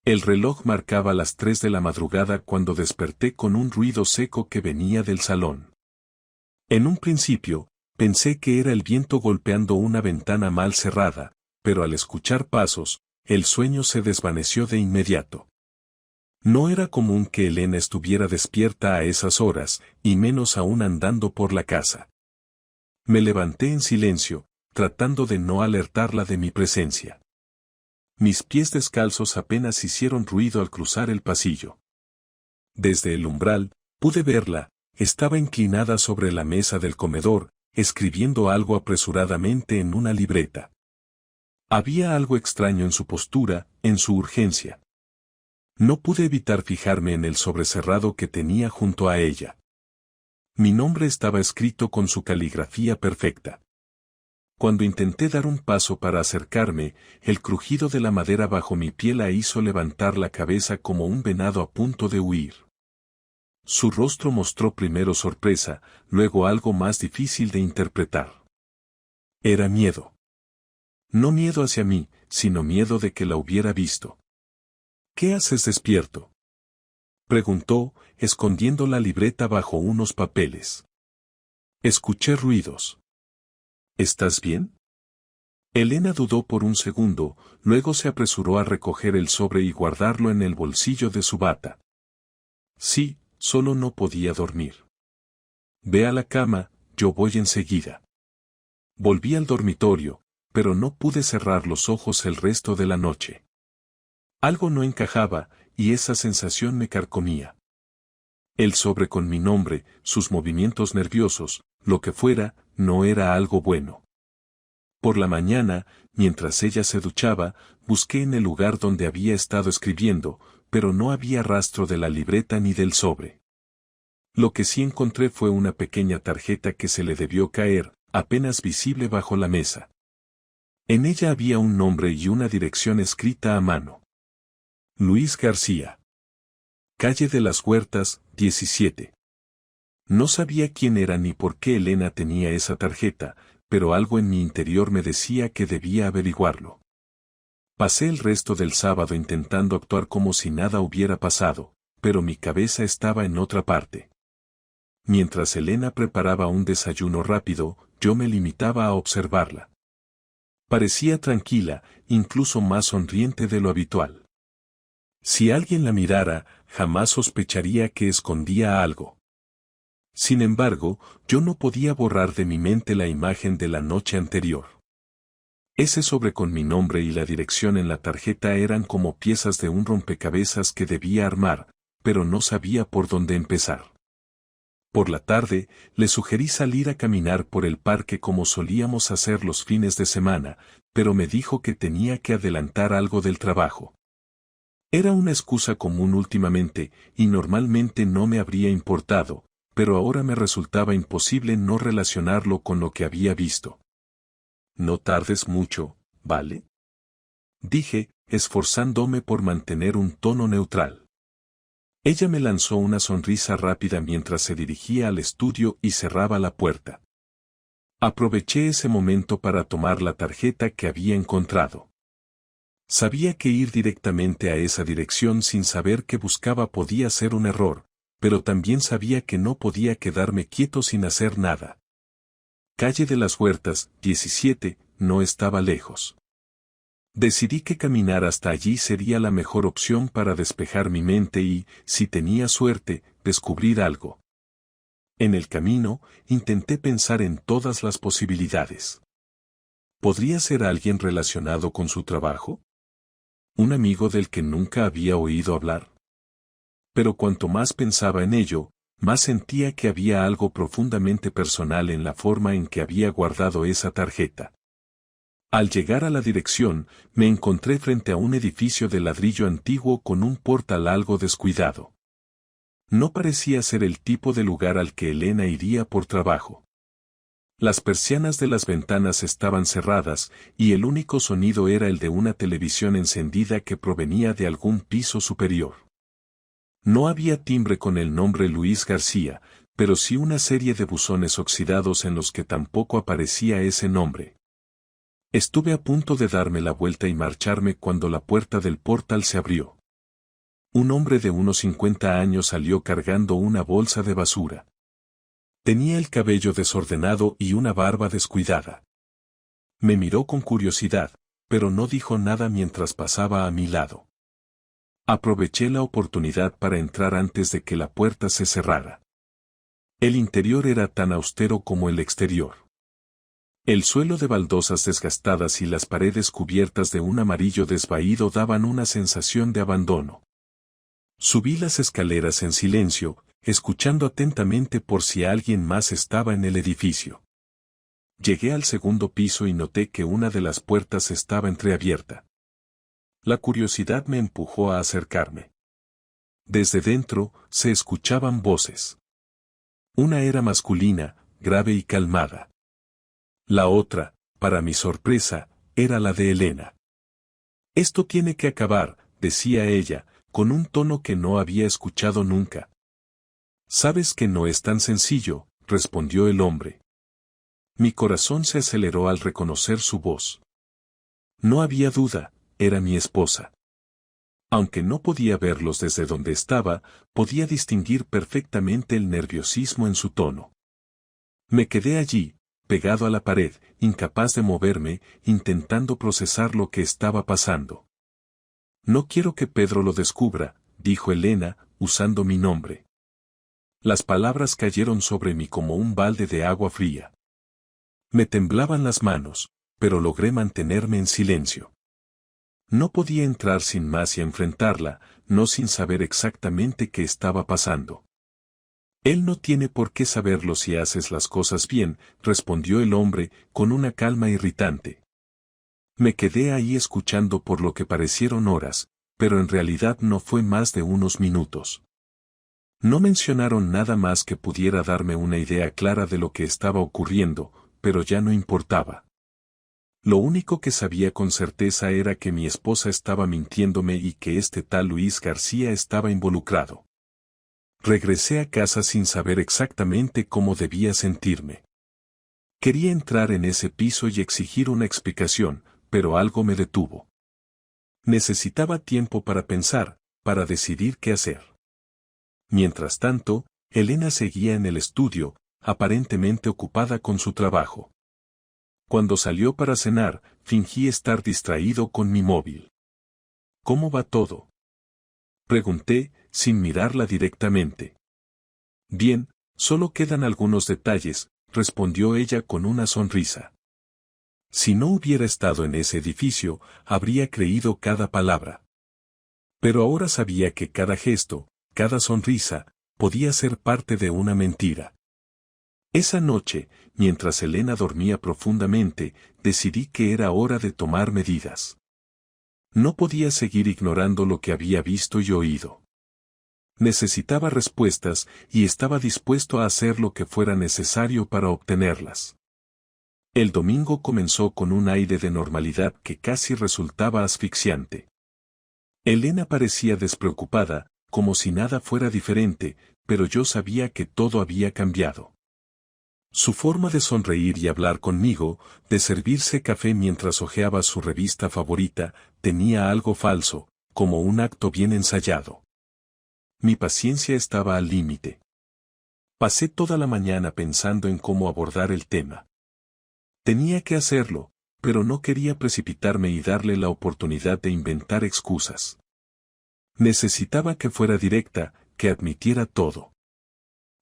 El reloj marcaba las 3 de la madrugada cuando desperté con un ruido seco que venía del salón. En un principio, pensé que era el viento golpeando una ventana mal cerrada, pero al escuchar pasos, el sueño se desvaneció de inmediato. No era común que Elena estuviera despierta a esas horas, y menos aún andando por la casa. Me levanté en silencio, tratando de no alertarla de mi presencia. Mis pies descalzos apenas hicieron ruido al cruzar el pasillo. Desde el umbral, pude verla, estaba inclinada sobre la mesa del comedor, escribiendo algo apresuradamente en una libreta. Había algo extraño en su postura, en su urgencia. No pude evitar fijarme en el sobrecerrado que tenía junto a ella. Mi nombre estaba escrito con su caligrafía perfecta. Cuando intenté dar un paso para acercarme, el crujido de la madera bajo mi piel la hizo levantar la cabeza como un venado a punto de huir. Su rostro mostró primero sorpresa, luego algo más difícil de interpretar. Era miedo. No miedo hacia mí, sino miedo de que la hubiera visto. ¿Qué haces despierto?, preguntó, escondiendo la libreta bajo unos papeles. Escuché ruidos. ¿Estás bien? Elena dudó por un segundo, luego se apresuró a recoger el sobre y guardarlo en el bolsillo de su bata. Sí, solo no podía dormir. Ve a la cama, yo voy enseguida. Volví al dormitorio, pero no pude cerrar los ojos el resto de la noche. Algo no encajaba, y esa sensación me carcomía. El sobre con mi nombre, sus movimientos nerviosos, lo que fuera, no era algo bueno. Por la mañana, mientras ella se duchaba, busqué en el lugar donde había estado escribiendo, pero no había rastro de la libreta ni del sobre. Lo que sí encontré fue una pequeña tarjeta que se le debió caer, apenas visible bajo la mesa. En ella había un nombre y una dirección escrita a mano. Luis García. Calle de las Huertas, 17. No sabía quién era ni por qué Elena tenía esa tarjeta, pero algo en mi interior me decía que debía averiguarlo. Pasé el resto del sábado intentando actuar como si nada hubiera pasado, pero mi cabeza estaba en otra parte. Mientras Elena preparaba un desayuno rápido, yo me limitaba a observarla. Parecía tranquila, incluso más sonriente de lo habitual. Si alguien la mirara, jamás sospecharía que escondía algo. Sin embargo, yo no podía borrar de mi mente la imagen de la noche anterior. Ese sobre con mi nombre y la dirección en la tarjeta eran como piezas de un rompecabezas que debía armar, pero no sabía por dónde empezar. Por la tarde, le sugerí salir a caminar por el parque como solíamos hacer los fines de semana, pero me dijo que tenía que adelantar algo del trabajo. Era una excusa común últimamente, y normalmente no me habría importado, pero ahora me resultaba imposible no relacionarlo con lo que había visto. No tardes mucho, ¿vale?, dije, esforzándome por mantener un tono neutral. Ella me lanzó una sonrisa rápida mientras se dirigía al estudio y cerraba la puerta. Aproveché ese momento para tomar la tarjeta que había encontrado. Sabía que ir directamente a esa dirección sin saber qué buscaba podía ser un error, pero también sabía que no podía quedarme quieto sin hacer nada. Calle de las Huertas, 17, no estaba lejos. Decidí que caminar hasta allí sería la mejor opción para despejar mi mente y, si tenía suerte, descubrir algo. En el camino, intenté pensar en todas las posibilidades. ¿Podría ser alguien relacionado con su trabajo? ¿Un amigo del que nunca había oído hablar? Pero cuanto más pensaba en ello, más sentía que había algo profundamente personal en la forma en que había guardado esa tarjeta. Al llegar a la dirección, me encontré frente a un edificio de ladrillo antiguo con un portal algo descuidado. No parecía ser el tipo de lugar al que Elena iría por trabajo. Las persianas de las ventanas estaban cerradas, y el único sonido era el de una televisión encendida que provenía de algún piso superior. No había timbre con el nombre Luis García, pero sí una serie de buzones oxidados en los que tampoco aparecía ese nombre. Estuve a punto de darme la vuelta y marcharme cuando la puerta del portal se abrió. Un hombre de unos 50 años salió cargando una bolsa de basura. Tenía el cabello desordenado y una barba descuidada. Me miró con curiosidad, pero no dijo nada mientras pasaba a mi lado. Aproveché la oportunidad para entrar antes de que la puerta se cerrara. El interior era tan austero como el exterior. El suelo de baldosas desgastadas y las paredes cubiertas de un amarillo desvaído daban una sensación de abandono. Subí las escaleras en silencio, escuchando atentamente por si alguien más estaba en el edificio. Llegué al segundo piso y noté que una de las puertas estaba entreabierta. La curiosidad me empujó a acercarme. Desde dentro se escuchaban voces. Una era masculina, grave y calmada. La otra, para mi sorpresa, era la de Elena. «Esto tiene que acabar», decía ella, con un tono que no había escuchado nunca. «Sabes que no es tan sencillo», respondió el hombre. Mi corazón se aceleró al reconocer su voz. No había duda, era mi esposa. Aunque no podía verlos desde donde estaba, podía distinguir perfectamente el nerviosismo en su tono. Me quedé allí, pegado a la pared, incapaz de moverme, intentando procesar lo que estaba pasando. «No quiero que Pedro lo descubra», dijo Elena, usando mi nombre. Las palabras cayeron sobre mí como un balde de agua fría. Me temblaban las manos, pero logré mantenerme en silencio. No podía entrar sin más y enfrentarla, no sin saber exactamente qué estaba pasando. «Él no tiene por qué saberlo si haces las cosas bien», respondió el hombre, con una calma irritante. Me quedé ahí escuchando por lo que parecieron horas, pero en realidad no fue más de unos minutos. No mencionaron nada más que pudiera darme una idea clara de lo que estaba ocurriendo, pero ya no importaba. Lo único que sabía con certeza era que mi esposa estaba mintiéndome y que este tal Luis García estaba involucrado. Regresé a casa sin saber exactamente cómo debía sentirme. Quería entrar en ese piso y exigir una explicación, pero algo me detuvo. Necesitaba tiempo para pensar, para decidir qué hacer. Mientras tanto, Elena seguía en el estudio, aparentemente ocupada con su trabajo. Cuando salió para cenar, fingí estar distraído con mi móvil. «¿Cómo va todo?», pregunté, sin mirarla directamente. «Bien, solo quedan algunos detalles», respondió ella con una sonrisa. Si no hubiera estado en ese edificio, habría creído cada palabra. Pero ahora sabía que cada gesto, cada sonrisa, podía ser parte de una mentira. Esa noche, mientras Elena dormía profundamente, decidí que era hora de tomar medidas. No podía seguir ignorando lo que había visto y oído. Necesitaba respuestas y estaba dispuesto a hacer lo que fuera necesario para obtenerlas. El domingo comenzó con un aire de normalidad que casi resultaba asfixiante. Elena parecía despreocupada, como si nada fuera diferente, pero yo sabía que todo había cambiado. Su forma de sonreír y hablar conmigo, de servirse café mientras hojeaba su revista favorita, tenía algo falso, como un acto bien ensayado. Mi paciencia estaba al límite. Pasé toda la mañana pensando en cómo abordar el tema. Tenía que hacerlo, pero no quería precipitarme y darle la oportunidad de inventar excusas. Necesitaba que fuera directa, que admitiera todo.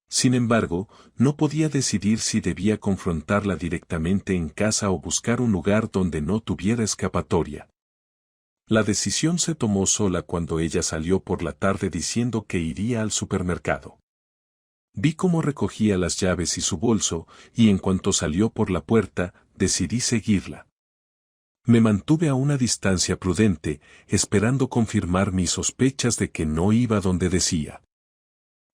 Sin embargo, no podía decidir si debía confrontarla directamente en casa o buscar un lugar donde no tuviera escapatoria. La decisión se tomó sola cuando ella salió por la tarde diciendo que iría al supermercado. Vi cómo recogía las llaves y su bolso, y en cuanto salió por la puerta, decidí seguirla. Me mantuve a una distancia prudente, esperando confirmar mis sospechas de que no iba donde decía.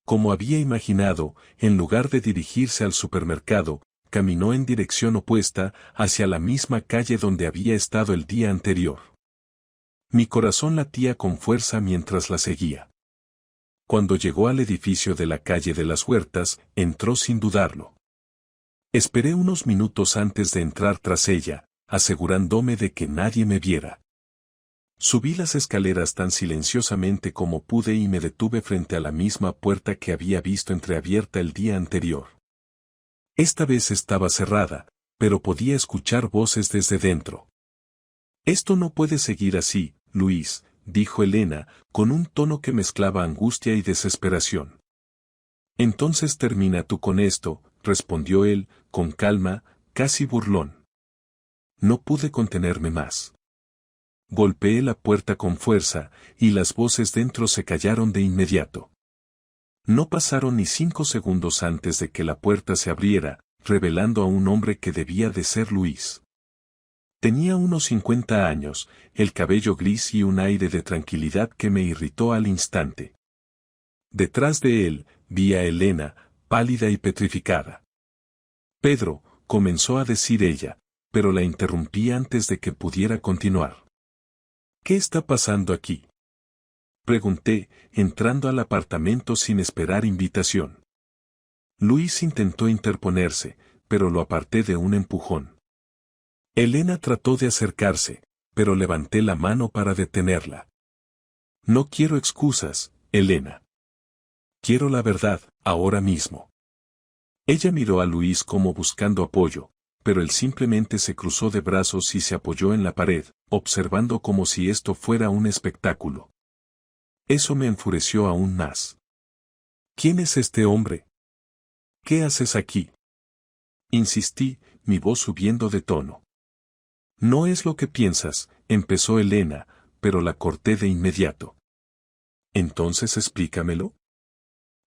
Como había imaginado, en lugar de dirigirse al supermercado, caminó en dirección opuesta, hacia la misma calle donde había estado el día anterior. Mi corazón latía con fuerza mientras la seguía. Cuando llegó al edificio de la calle de las Huertas, entró sin dudarlo. Esperé unos minutos antes de entrar tras ella, asegurándome de que nadie me viera. Subí las escaleras tan silenciosamente como pude y me detuve frente a la misma puerta que había visto entreabierta el día anterior. Esta vez estaba cerrada, pero podía escuchar voces desde dentro. «Esto no puede seguir así, Luis», dijo Elena, con un tono que mezclaba angustia y desesperación. «Entonces termina tú con esto», respondió él, con calma, casi burlón. No pude contenerme más. Golpeé la puerta con fuerza, y las voces dentro se callaron de inmediato. No pasaron ni 5 segundos antes de que la puerta se abriera, revelando a un hombre que debía de ser Luis. Tenía unos 50 años, el cabello gris y un aire de tranquilidad que me irritó al instante. Detrás de él, vi a Elena, pálida y petrificada. «Pedro», comenzó a decir ella, pero la interrumpí antes de que pudiera continuar. «¿Qué está pasando aquí?», pregunté, entrando al apartamento sin esperar invitación. Luis intentó interponerse, pero lo aparté de un empujón. Elena trató de acercarse, pero levanté la mano para detenerla. «No quiero excusas, Elena. Quiero la verdad, ahora mismo». Ella miró a Luis como buscando apoyo, pero él simplemente se cruzó de brazos y se apoyó en la pared, observando como si esto fuera un espectáculo. Eso me enfureció aún más. «¿Quién es este hombre? ¿Qué haces aquí?», insistí, mi voz subiendo de tono. «No es lo que piensas», empezó Elena, pero la corté de inmediato. «Entonces explícamelo.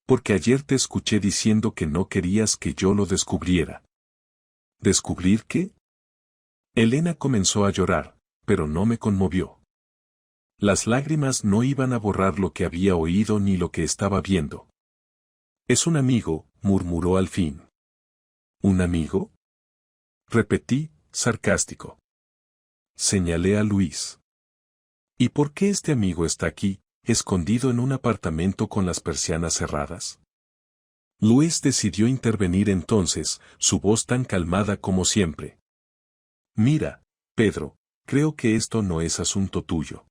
Porque ayer te escuché diciendo que no querías que yo lo descubriera». «¿Descubrir qué?». Elena comenzó a llorar, pero no me conmovió. Las lágrimas no iban a borrar lo que había oído ni lo que estaba viendo. «Es un amigo», murmuró al fin. «¿Un amigo?», repetí, sarcástico. Señalé a Luis. «¿Y por qué este amigo está aquí, escondido en un apartamento con las persianas cerradas?». Luis decidió intervenir entonces, su voz tan calmada como siempre. «Mira, Pedro, creo que esto no es asunto tuyo».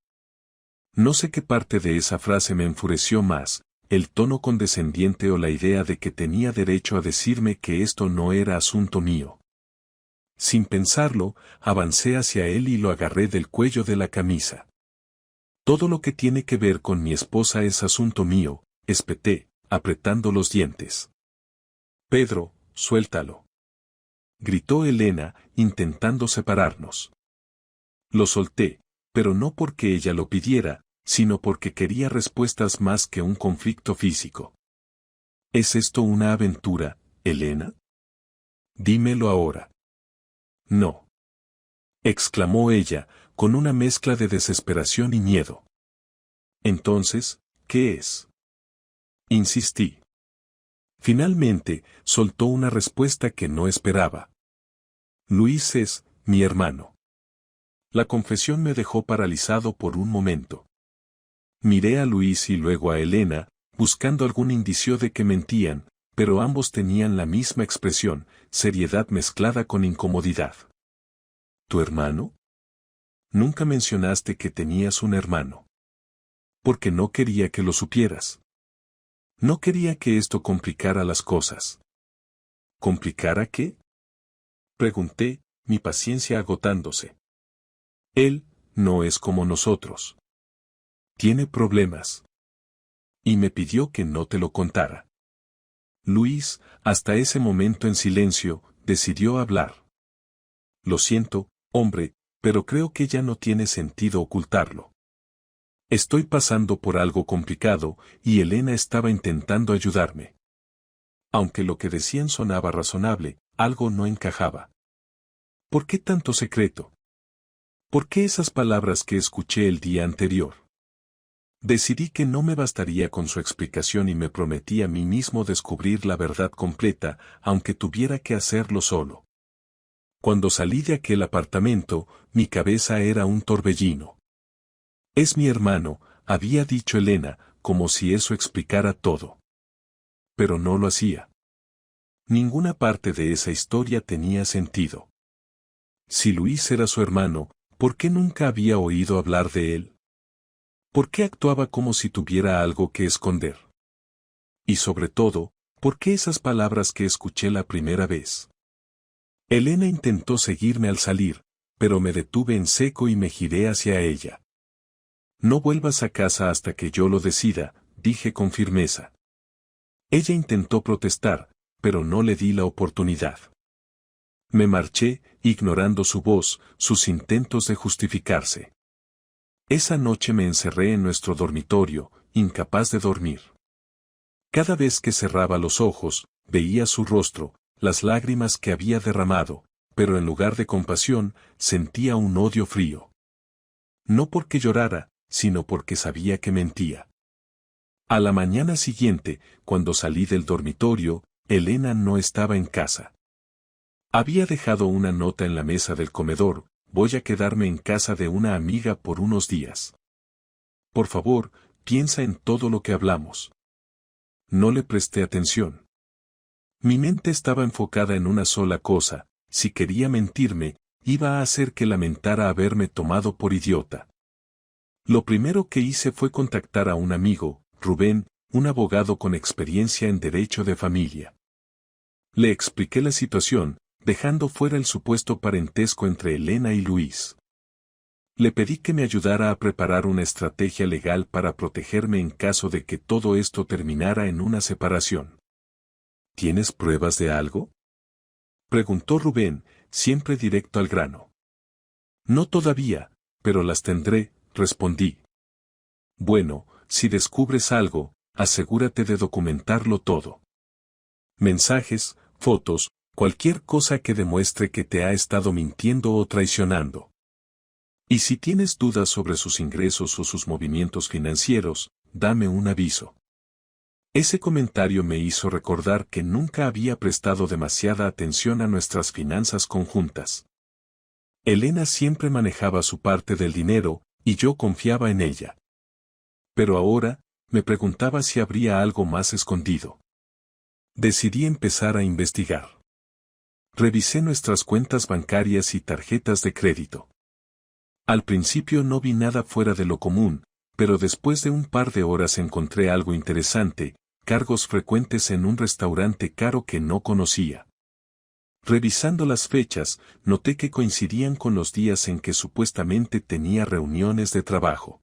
No sé qué parte de esa frase me enfureció más, el tono condescendiente o la idea de que tenía derecho a decirme que esto no era asunto mío. Sin pensarlo, avancé hacia él y lo agarré del cuello de la camisa. «Todo lo que tiene que ver con mi esposa es asunto mío», espeté, apretando los dientes. «Pedro, suéltalo», gritó Elena, intentando separarnos. Lo solté, pero no porque ella lo pidiera, sino porque quería respuestas más que un conflicto físico. «¿Es esto una aventura, Elena? Dímelo ahora». «No», exclamó ella, con una mezcla de desesperación y miedo. «Entonces, ¿qué es?», insistí. Finalmente, soltó una respuesta que no esperaba. «Luis es mi hermano». La confesión me dejó paralizado por un momento. Miré a Luis y luego a Elena, buscando algún indicio de que mentían, pero ambos tenían la misma expresión, seriedad mezclada con incomodidad. «¿Tu hermano? Nunca mencionaste que tenías un hermano». «Porque no quería que lo supieras. No quería que esto complicara las cosas». «¿Complicara qué?», pregunté, mi paciencia agotándose. «Él no es como nosotros. Tiene problemas. Y me pidió que no te lo contara». Luis, hasta ese momento en silencio, decidió hablar. «Lo siento, hombre, pero creo que ya no tiene sentido ocultarlo. Estoy pasando por algo complicado, y Elena estaba intentando ayudarme». Aunque lo que decían sonaba razonable, algo no encajaba. ¿Por qué tanto secreto? ¿Por qué esas palabras que escuché el día anterior? Decidí que no me bastaría con su explicación y me prometí a mí mismo descubrir la verdad completa, aunque tuviera que hacerlo solo. Cuando salí de aquel apartamento, mi cabeza era un torbellino. «Es mi hermano», había dicho Elena, como si eso explicara todo. Pero no lo hacía. Ninguna parte de esa historia tenía sentido. Si Luis era su hermano, ¿Por qué nunca había oído hablar de él? ¿Por qué actuaba como si tuviera algo que esconder? Y sobre todo, ¿por qué esas palabras que escuché la primera vez? Elena intentó seguirme al salir, pero me detuve en seco y me giré hacia ella. No vuelvas a casa hasta que yo lo decida, dije con firmeza. Ella intentó protestar, pero no le di la oportunidad. Me marché, ignorando su voz, sus intentos de justificarse. Esa noche me encerré en nuestro dormitorio, incapaz de dormir. Cada vez que cerraba los ojos, veía su rostro, las lágrimas que había derramado, pero en lugar de compasión, sentía un odio frío. No porque llorara, sino porque sabía que mentía. A la mañana siguiente, cuando salí del dormitorio, Elena no estaba en casa. Había dejado una nota en la mesa del comedor: voy a quedarme en casa de una amiga por unos días. Por favor, piensa en todo lo que hablamos. No le presté atención. Mi mente estaba enfocada en una sola cosa: si quería mentirme, iba a hacer que lamentara haberme tomado por idiota. Lo primero que hice fue contactar a un amigo, Rubén, un abogado con experiencia en derecho de familia. Le expliqué la situación, dejando fuera el supuesto parentesco entre Elena y Luis. Le pedí que me ayudara a preparar una estrategia legal para protegerme en caso de que todo esto terminara en una separación. ¿Tienes pruebas de algo?, preguntó Rubén, siempre directo al grano. No todavía, pero las tendré, respondí. Bueno, si descubres algo, asegúrate de documentarlo todo. Mensajes, fotos, cualquier cosa que demuestre que te ha estado mintiendo o traicionando. Y si tienes dudas sobre sus ingresos o sus movimientos financieros, dame un aviso. Ese comentario me hizo recordar que nunca había prestado demasiada atención a nuestras finanzas conjuntas. Elena siempre manejaba su parte del dinero, y yo confiaba en ella. Pero ahora, me preguntaba si habría algo más escondido. Decidí empezar a investigar. Revisé nuestras cuentas bancarias y tarjetas de crédito. Al principio no vi nada fuera de lo común, pero después de un par de horas encontré algo interesante: cargos frecuentes en un restaurante caro que no conocía. Revisando las fechas, noté que coincidían con los días en que supuestamente tenía reuniones de trabajo.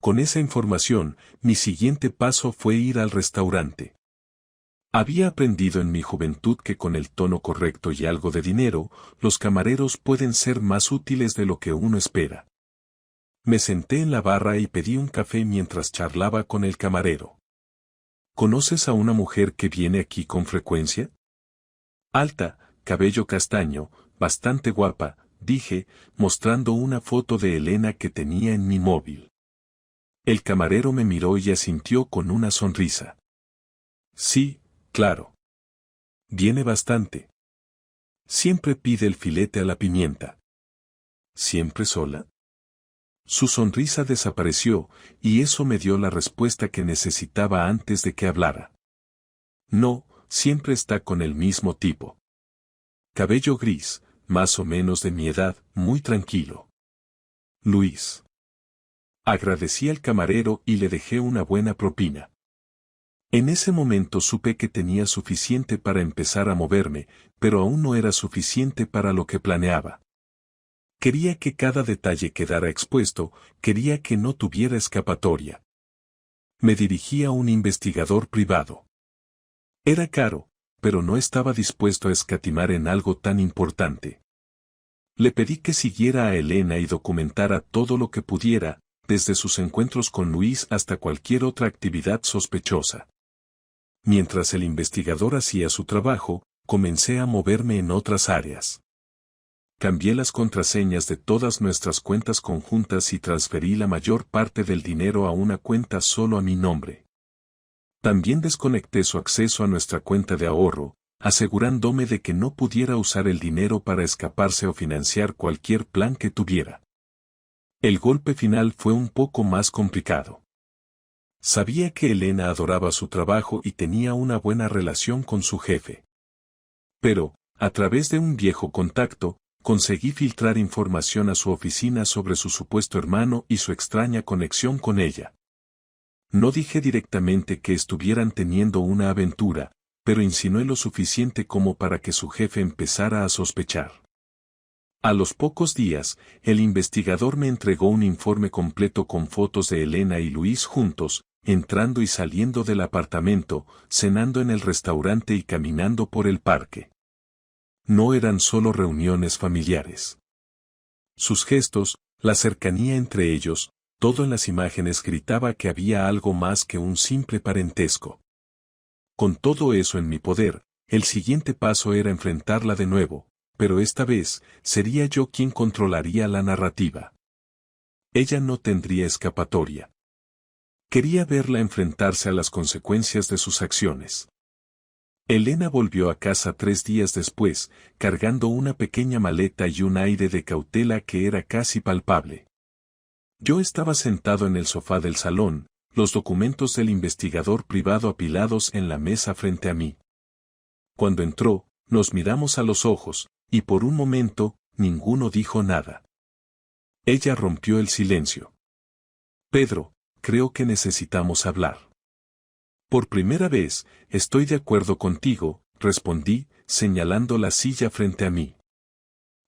Con esa información, mi siguiente paso fue ir al restaurante. Había aprendido en mi juventud que con el tono correcto y algo de dinero, los camareros pueden ser más útiles de lo que uno espera. Me senté en la barra y pedí un café mientras charlaba con el camarero. ¿Conoces a una mujer que viene aquí con frecuencia? Alta, cabello castaño, bastante guapa, dije, mostrando una foto de Elena que tenía en mi móvil. El camarero me miró y asintió con una sonrisa. Sí, claro. Viene bastante. Siempre pide el filete a la pimienta. ¿Siempre sola? Su sonrisa desapareció, y eso me dio la respuesta que necesitaba antes de que hablara. No, siempre está con el mismo tipo. Cabello gris, más o menos de mi edad, muy tranquilo. Luis. Agradecí al camarero y le dejé una buena propina. En ese momento supe que tenía suficiente para empezar a moverme, pero aún no era suficiente para lo que planeaba. Quería que cada detalle quedara expuesto, quería que no tuviera escapatoria. Me dirigí a un investigador privado. Era caro, pero no estaba dispuesto a escatimar en algo tan importante. Le pedí que siguiera a Elena y documentara todo lo que pudiera, desde sus encuentros con Luis hasta cualquier otra actividad sospechosa. Mientras el investigador hacía su trabajo, comencé a moverme en otras áreas. Cambié las contraseñas de todas nuestras cuentas conjuntas y transferí la mayor parte del dinero a una cuenta solo a mi nombre. También desconecté su acceso a nuestra cuenta de ahorro, asegurándome de que no pudiera usar el dinero para escaparse o financiar cualquier plan que tuviera. El golpe final fue un poco más complicado. Sabía que Elena adoraba su trabajo y tenía una buena relación con su jefe. Pero, a través de un viejo contacto, conseguí filtrar información a su oficina sobre su supuesto hermano y su extraña conexión con ella. No dije directamente que estuvieran teniendo una aventura, pero insinué lo suficiente como para que su jefe empezara a sospechar. A los pocos días, el investigador me entregó un informe completo con fotos de Elena y Luis juntos, entrando y saliendo del apartamento, cenando en el restaurante y caminando por el parque. No eran solo reuniones familiares. Sus gestos, la cercanía entre ellos, todo en las imágenes gritaba que había algo más que un simple parentesco. Con todo eso en mi poder, el siguiente paso era enfrentarla de nuevo, pero esta vez sería yo quien controlaría la narrativa. Ella no tendría escapatoria. Quería verla enfrentarse a las consecuencias de sus acciones. Elena volvió a casa 3 días después, cargando una pequeña maleta y un aire de cautela que era casi palpable. Yo estaba sentado en el sofá del salón, los documentos del investigador privado apilados en la mesa frente a mí. Cuando entró, nos miramos a los ojos, y por un momento, ninguno dijo nada. Ella rompió el silencio. Pedro, creo que necesitamos hablar. Por primera vez, estoy de acuerdo contigo, respondí, señalando la silla frente a mí.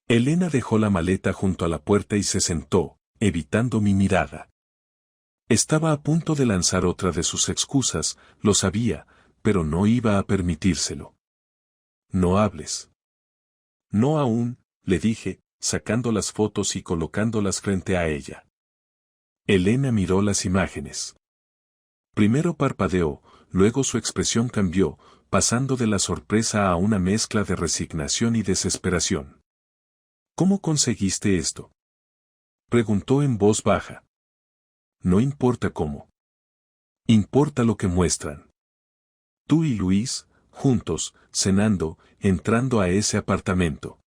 Elena dejó la maleta junto a la puerta y se sentó, evitando mi mirada. Estaba a punto de lanzar otra de sus excusas, lo sabía, pero no iba a permitírselo. No hables. No aún, le dije, sacando las fotos y colocándolas frente a ella. Elena miró las imágenes. Primero parpadeó, luego su expresión cambió, pasando de la sorpresa a una mezcla de resignación y desesperación. ¿Cómo conseguiste esto?, preguntó en voz baja. No importa cómo. Importa lo que muestran. Tú y Luis, juntos, cenando, entrando a ese apartamento.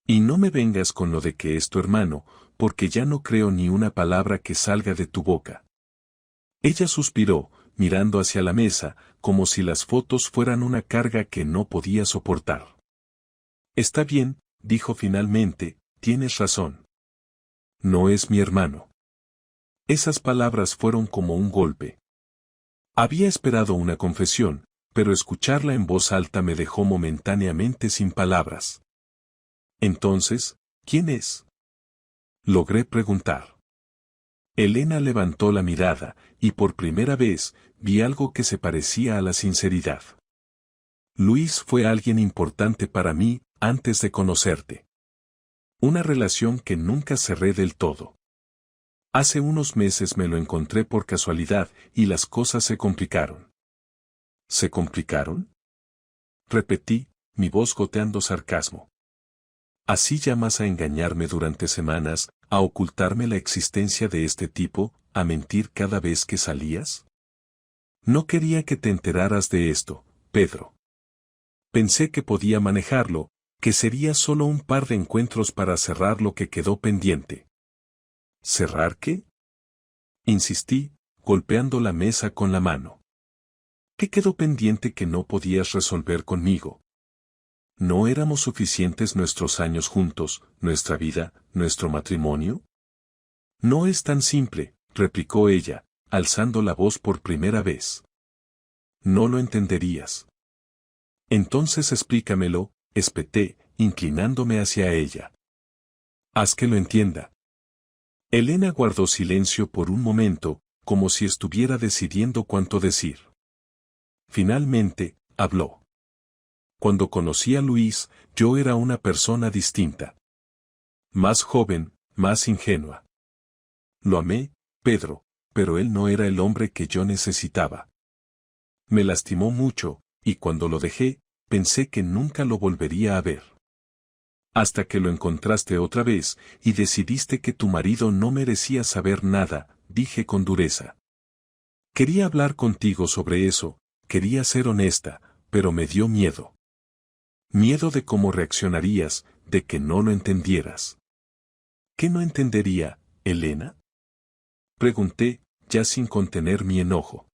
Y no me vengas con lo de que es tu hermano, porque ya no creo ni una palabra que salga de tu boca. Ella suspiró, mirando hacia la mesa, como si las fotos fueran una carga que no podía soportar. Está bien, dijo finalmente, tienes razón. No es mi hermano. Esas palabras fueron como un golpe. Había esperado una confesión, pero escucharla en voz alta me dejó momentáneamente sin palabras. Entonces, ¿quién es?, logré preguntar. Elena levantó la mirada, y por primera vez, vi algo que se parecía a la sinceridad. Luis fue alguien importante para mí, antes de conocerte. Una relación que nunca cerré del todo. Hace unos meses me lo encontré por casualidad, y las cosas se complicaron. ¿Se complicaron?, repetí, mi voz goteando sarcasmo. ¿Así llamas a engañarme durante semanas, a ocultarme la existencia de este tipo, a mentir cada vez que salías? No quería que te enteraras de esto, Pedro. Pensé que podía manejarlo, que sería solo un par de encuentros para cerrar lo que quedó pendiente. ¿Cerrar qué?, insistí, golpeando la mesa con la mano. ¿Qué quedó pendiente que no podías resolver conmigo? ¿No éramos suficientes nuestros años juntos, nuestra vida, nuestro matrimonio? No es tan simple, replicó ella, alzando la voz por primera vez. No lo entenderías. Entonces explícamelo, espeté, inclinándome hacia ella. Haz que lo entienda. Elena guardó silencio por un momento, como si estuviera decidiendo cuánto decir. Finalmente, habló. Cuando conocí a Luis, yo era una persona distinta. Más joven, más ingenua. Lo amé, Pedro, pero él no era el hombre que yo necesitaba. Me lastimó mucho, y cuando lo dejé, pensé que nunca lo volvería a ver. Hasta que lo encontraste otra vez, y decidiste que tu marido no merecía saber nada, dije con dureza. Quería hablar contigo sobre eso, quería ser honesta, pero me dio miedo. Miedo de cómo reaccionarías, de que no lo entendieras. ¿Qué no entendería, Elena?, pregunté, ya sin contener mi enojo.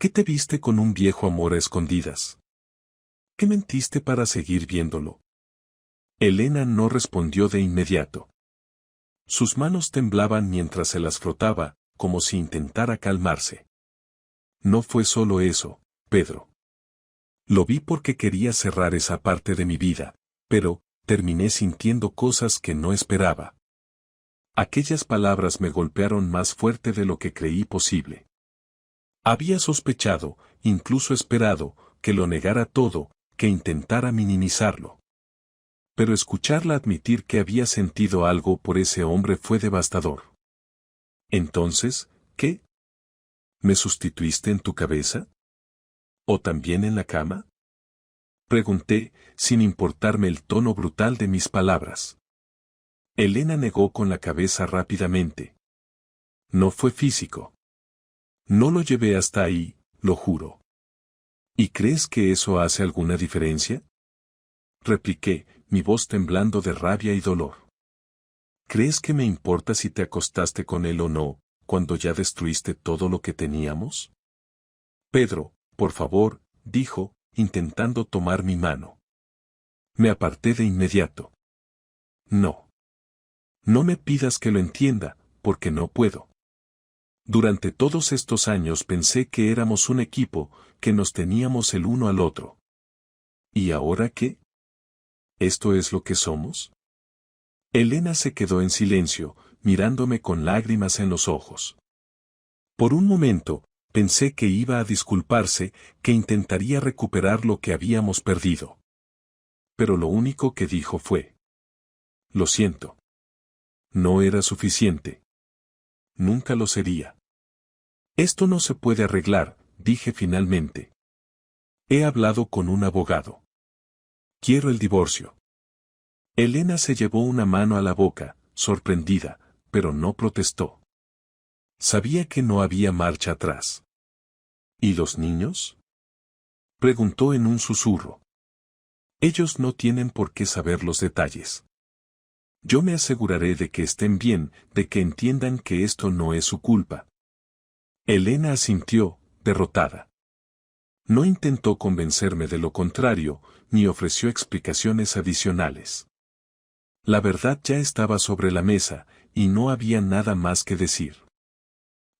¿Qué te viste con un viejo amor a escondidas? ¿Qué mentiste para seguir viéndolo? Elena no respondió de inmediato. Sus manos temblaban mientras se las frotaba, como si intentara calmarse. No fue solo eso, Pedro. Lo vi porque quería cerrar esa parte de mi vida, pero terminé sintiendo cosas que no esperaba. Aquellas palabras me golpearon más fuerte de lo que creí posible. Había sospechado, incluso esperado, que lo negara todo, que intentara minimizarlo. Pero escucharla admitir que había sentido algo por ese hombre fue devastador. Entonces, ¿qué? ¿Me sustituiste en tu cabeza? ¿O también en la cama? Pregunté, sin importarme el tono brutal de mis palabras. Elena negó con la cabeza rápidamente. No fue físico. No lo llevé hasta ahí, lo juro. ¿Y crees que eso hace alguna diferencia? Repliqué, mi voz temblando de rabia y dolor. ¿Crees que me importa si te acostaste con él o no, cuando ya destruiste todo lo que teníamos? Pedro, por favor, dijo, intentando tomar mi mano. Me aparté de inmediato. No. No me pidas que lo entienda, porque no puedo. Durante todos estos años pensé que éramos un equipo, que nos teníamos el uno al otro. ¿Y ahora qué? ¿Esto es lo que somos? Elena se quedó en silencio, mirándome con lágrimas en los ojos. Por un momento, pensé que iba a disculparse, que intentaría recuperar lo que habíamos perdido. Pero lo único que dijo fue: lo siento. No era suficiente. Nunca lo sería. Esto no se puede arreglar, dije finalmente. He hablado con un abogado. Quiero el divorcio. Elena se llevó una mano a la boca, sorprendida, pero no protestó. Sabía que no había marcha atrás. ¿Y los niños? Preguntó en un susurro. Ellos no tienen por qué saber los detalles. Yo me aseguraré de que estén bien, de que entiendan que esto no es su culpa. Elena asintió, derrotada. No intentó convencerme de lo contrario, ni ofreció explicaciones adicionales. La verdad ya estaba sobre la mesa, y no había nada más que decir.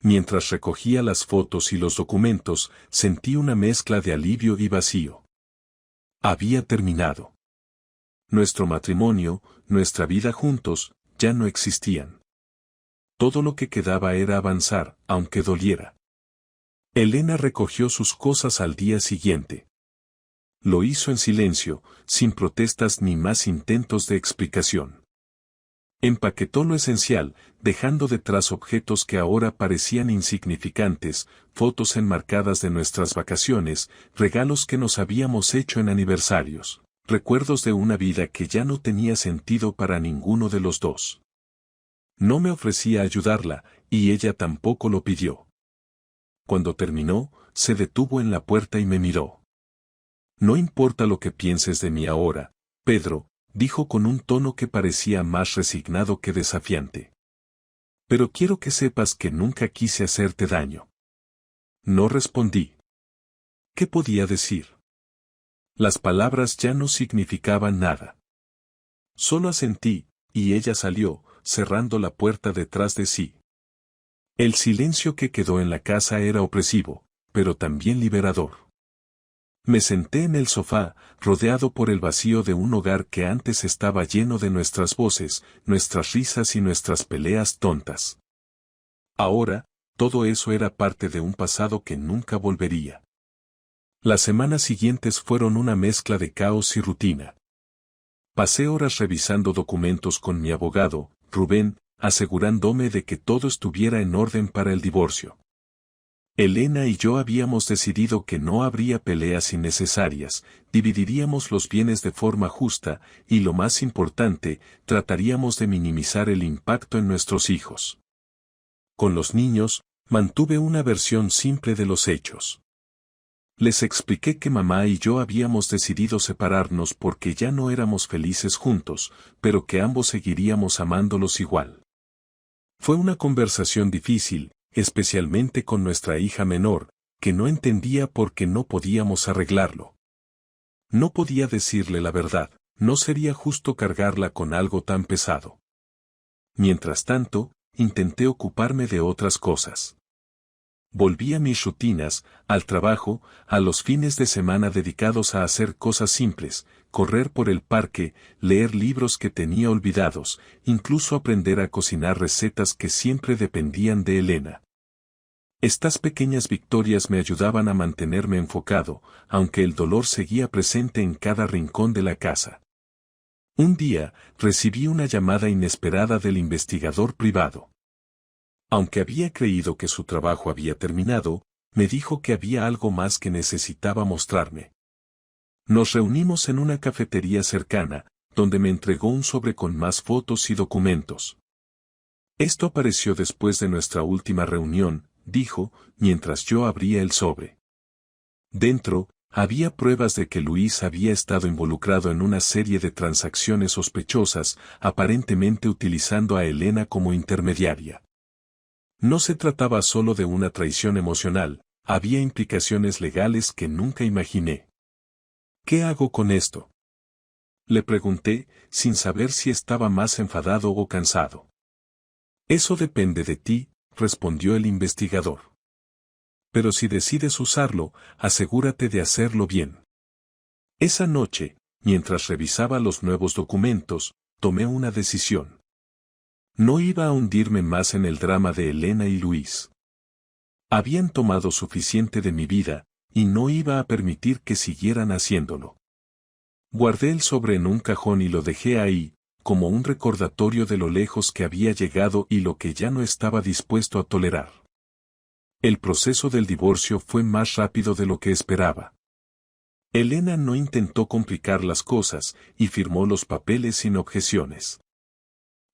Mientras recogía las fotos y los documentos, sentí una mezcla de alivio y vacío. Había terminado. Nuestro matrimonio, nuestra vida juntos, ya no existían. Todo lo que quedaba era avanzar, aunque doliera. Elena recogió sus cosas al día siguiente. Lo hizo en silencio, sin protestas ni más intentos de explicación. Empaquetó lo esencial, dejando detrás objetos que ahora parecían insignificantes, fotos enmarcadas de nuestras vacaciones, regalos que nos habíamos hecho en aniversarios, recuerdos de una vida que ya no tenía sentido para ninguno de los dos. No me ofrecía ayudarla, y ella tampoco lo pidió. Cuando terminó, se detuvo en la puerta y me miró. No importa lo que pienses de mí ahora, Pedro, dijo con un tono que parecía más resignado que desafiante. Pero quiero que sepas que nunca quise hacerte daño. No respondí. ¿Qué podía decir? Las palabras ya no significaban nada. Solo asentí, y ella salió, cerrando la puerta detrás de sí. El silencio que quedó en la casa era opresivo, pero también liberador. Me senté en el sofá, rodeado por el vacío de un hogar que antes estaba lleno de nuestras voces, nuestras risas y nuestras peleas tontas. Ahora, todo eso era parte de un pasado que nunca volvería. Las semanas siguientes fueron una mezcla de caos y rutina. Pasé horas revisando documentos con mi abogado, Rubén, asegurándome de que todo estuviera en orden para el divorcio. Elena y yo habíamos decidido que no habría peleas innecesarias, dividiríamos los bienes de forma justa, y lo más importante, trataríamos de minimizar el impacto en nuestros hijos. Con los niños, mantuve una versión simple de los hechos. Les expliqué que mamá y yo habíamos decidido separarnos porque ya no éramos felices juntos, pero que ambos seguiríamos amándolos igual. Fue una conversación difícil, especialmente con nuestra hija menor, que no entendía por qué no podíamos arreglarlo. No podía decirle la verdad, No sería justo cargarla con algo tan pesado. Mientras tanto, intenté ocuparme de otras cosas. Volví a mis rutinas, al trabajo, a los fines de semana dedicados a hacer cosas simples, correr por el parque, leer libros que tenía olvidados, incluso aprender a cocinar recetas que siempre dependían de Elena. Estas pequeñas victorias me ayudaban a mantenerme enfocado, aunque el dolor seguía presente en cada rincón de la casa. Un día, recibí una llamada inesperada del investigador privado. Aunque había creído que su trabajo había terminado, me dijo que había algo más que necesitaba mostrarme. Nos reunimos en una cafetería cercana, donde me entregó un sobre con más fotos y documentos. Esto apareció después de nuestra última reunión, dijo, mientras yo abría el sobre. Dentro, había pruebas de que Luis había estado involucrado en una serie de transacciones sospechosas, aparentemente utilizando a Elena como intermediaria. No se trataba solo de una traición emocional, había implicaciones legales que nunca imaginé. ¿Qué hago con esto? Le pregunté, sin saber si estaba más enfadado o cansado. Eso depende de ti, respondió el investigador. Pero si decides usarlo, asegúrate de hacerlo bien. Esa noche, mientras revisaba los nuevos documentos, tomé una decisión. No iba a hundirme más en el drama de Elena y Luis. Habían tomado suficiente de mi vida, y no iba a permitir que siguieran haciéndolo. Guardé el sobre en un cajón y lo dejé ahí, como un recordatorio de lo lejos que había llegado y lo que ya no estaba dispuesto a tolerar. El proceso del divorcio fue más rápido de lo que esperaba. Elena no intentó complicar las cosas, y firmó los papeles sin objeciones.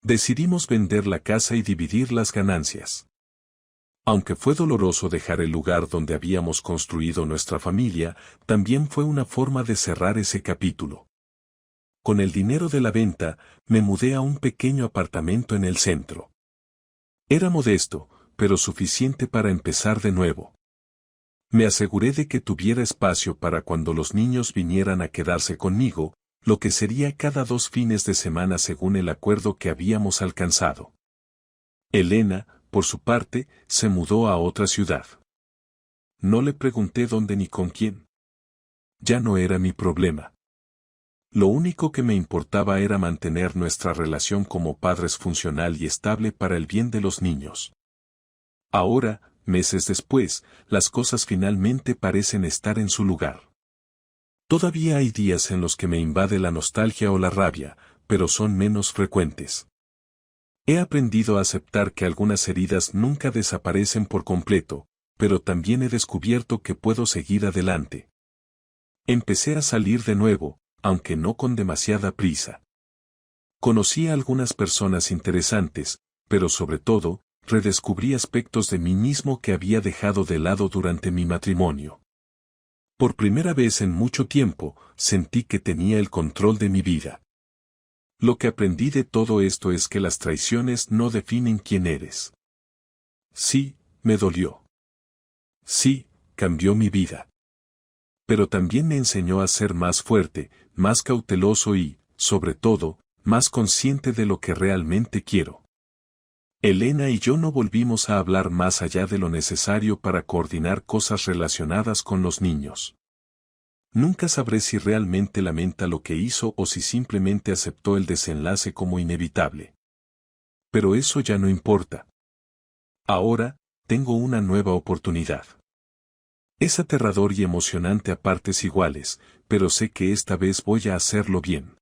Decidimos vender la casa y dividir las ganancias. Aunque fue doloroso dejar el lugar donde habíamos construido nuestra familia, también fue una forma de cerrar ese capítulo. Con el dinero de la venta, me mudé a un pequeño apartamento en el centro. Era modesto, pero suficiente para empezar de nuevo. Me aseguré de que tuviera espacio para cuando los niños vinieran a quedarse conmigo, lo que sería cada 2 fines de semana según el acuerdo que habíamos alcanzado. Elena, por su parte, se mudó a otra ciudad. No le pregunté dónde ni con quién. Ya no era mi problema. Lo único que me importaba era mantener nuestra relación como padres funcional y estable para el bien de los niños. Ahora, meses después, las cosas finalmente parecen estar en su lugar. Todavía hay días en los que me invade la nostalgia o la rabia, pero son menos frecuentes. He aprendido a aceptar que algunas heridas nunca desaparecen por completo, pero también he descubierto que puedo seguir adelante. Empecé a salir de nuevo, aunque no con demasiada prisa. Conocí a algunas personas interesantes, pero sobre todo, redescubrí aspectos de mí mismo que había dejado de lado durante mi matrimonio. Por primera vez en mucho tiempo, sentí que tenía el control de mi vida. Lo que aprendí de todo esto es que las traiciones no definen quién eres. Sí, me dolió. Sí, cambió mi vida. Pero también me enseñó a ser más fuerte, más cauteloso y, sobre todo, más consciente de lo que realmente quiero. Elena y yo no volvimos a hablar más allá de lo necesario para coordinar cosas relacionadas con los niños. Nunca sabré si realmente lamenta lo que hizo o si simplemente aceptó el desenlace como inevitable. Pero eso ya no importa. Ahora, tengo una nueva oportunidad. Es aterrador y emocionante a partes iguales, pero sé que esta vez voy a hacerlo bien.